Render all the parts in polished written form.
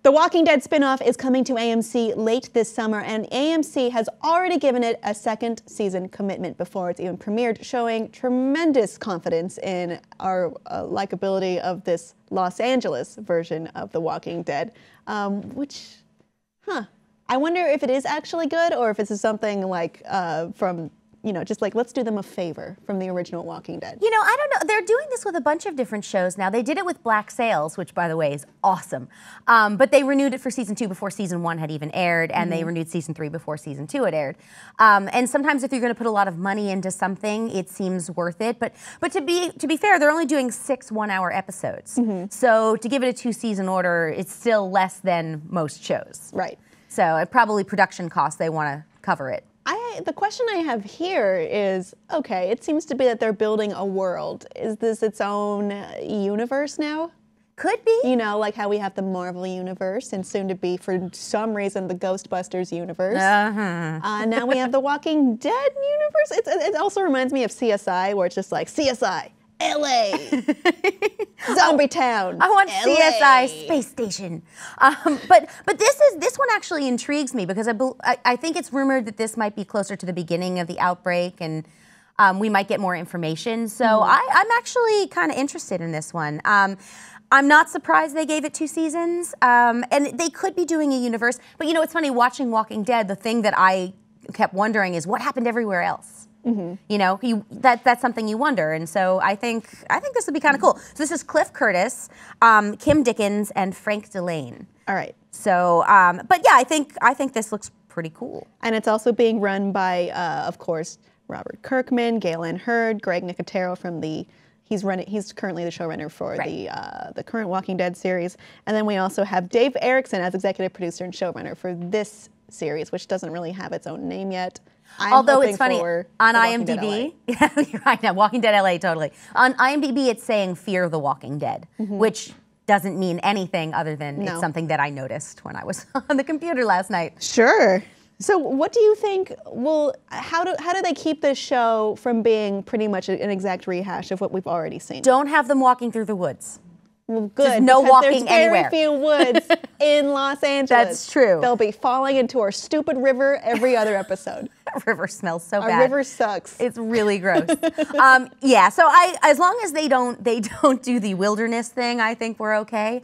The Walking Dead spinoff is coming to AMC late this summer, and AMC has already given it a second season commitment before it's even premiered, showing tremendous confidence in our likability of this Los Angeles version of The Walking Dead, I wonder if it is actually good or if it's something like from, just like, let's do them a favor from the original Walking Dead. I don't know. They're doing this with a bunch of different shows now. They did it with Black Sails, which, by the way, is awesome. But they renewed it for season 2 before season 1 had even aired, and they renewed season 3 before season 2 had aired. And sometimes if you're going to put a lot of money into something, it seems worth it. But to be fair, they're only doing 6 one-hour episodes. So to give it a 2-season order, it's still less than most shows. Right. So probably production costs, they want to cover it. The question I have here is, okay, it seems to be that they're building a world. Is this its own universe now? Could be. Like how we have the Marvel universe and soon to be, for some reason, the Ghostbusters universe. Now we have the Walking Dead universe. It also reminds me of CSI, where it's just like, CSI, LA, Zombie Town. I want LA. CSI Space Station. But this one actually intrigues me because I think it's rumored that this might be closer to the beginning of the outbreak, and we might get more information. So I'm actually kind of interested in this one. I'm not surprised they gave it 2 seasons, and they could be doing a universe. But it's funny, watching Walking Dead, the thing that I kept wondering is what happened everywhere else. That's something you wonder, and so I think this would be kind of cool. So this is Cliff Curtis, Kim Dickens, and Frank Delane. All right. So, but yeah, I think this looks pretty cool. And it's also being run by, of course, Robert Kirkman, Galen Hurd, Greg Nicotero from he's currently the showrunner for the current Walking Dead series, and then we also have Dave Erickson as executive producer and showrunner for this series, which doesn't really have its own name yet. Although it's funny, on IMDb, yeah, you're right now, Walking Dead LA, totally. On IMDb, it's saying Fear the Walking Dead, which doesn't mean anything other than it's something that I noticed when I was on the computer last night. Sure. So what do you think, how do they keep this show from being pretty much an exact rehash of what we've already seen? Don't have them walking through the woods. Well, good. Just no walking anywhere. There's very few woods in Los Angeles. That's true. They'll be falling into our stupid river every other episode. River smells so bad. Our river sucks. It's really gross. Yeah. So as long as they don't do the wilderness thing, I think we're okay.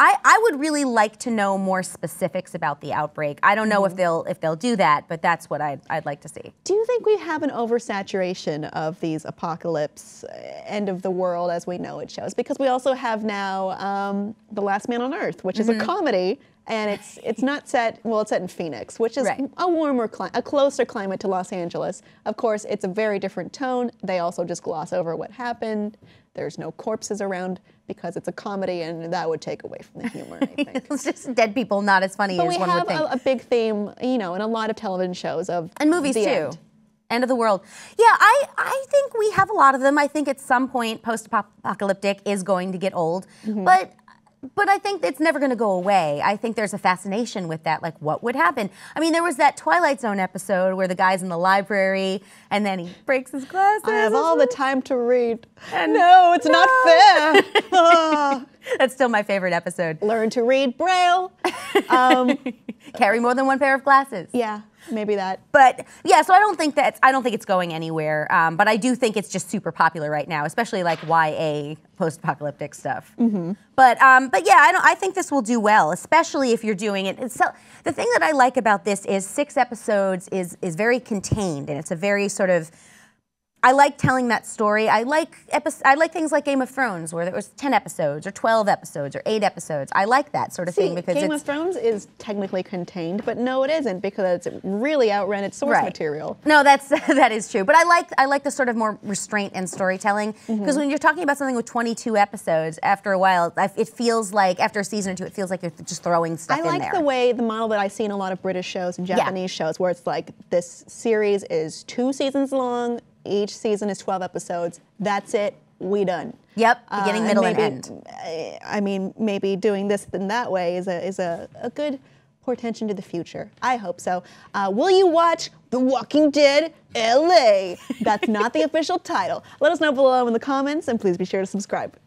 I would really like to know more specifics about the outbreak. I don't know if they'll do that, but that's what I'd like to see. Do you think we have an oversaturation of these apocalypse, end of the world as we know it shows? Because we also have now The Last Man on Earth, which is a comedy, and it's not set, well, it's set in Phoenix, which is a warmer a closer climate to Los Angeles. Of course, it's a very different tone. They also just gloss over what happened. There's no corpses around because it's a comedy, and that would take away from the humor, I think. It's just dead people, not as funny as one would think. But we have a big theme, in a lot of television shows of and movies the too. End of the world. Yeah, I think we have a lot of them. I think at some point post-apocalyptic is going to get old, but I think it's never going to go away. I think there's a fascination with that, like what would happen? I mean, there was that Twilight Zone episode where the guy's in the library and then he breaks his glasses. I have all the time to read. And no, it's not fair. That's still my favorite episode. Learn to read Braille. Carry more than one pair of glasses. Yeah, maybe that. But yeah, so I don't think it's going anywhere. But I do think it's just super popular right now, especially like YA post-apocalyptic stuff. But yeah, I think this will do well, especially if you're doing it. So the thing that I like about this is 6 episodes is very contained, and it's a very sort of. I like telling that story. I like things like Game of Thrones, where there was 10 episodes, or 12 episodes, or 8 episodes. I like that sort of thing because Game of Thrones is technically contained, but no, it isn't because it's really outrun its source material. No, that is true. But I like the sort of more restraint and storytelling because when you're talking about something with 22 episodes, after a while, it feels like after a season or 2, it feels like you're just throwing stuff in there. I like the model that I see in a lot of British shows and Japanese shows, where it's like this series is 2 seasons long. Each season is 12 episodes. That's it. We done. Yep. Beginning, middle, and end. I mean, maybe doing this in that way is a good portention to the future. I hope so. Will you watch The Walking Dead LA? That's not the official title. Let us know below in the comments, and please be sure to subscribe.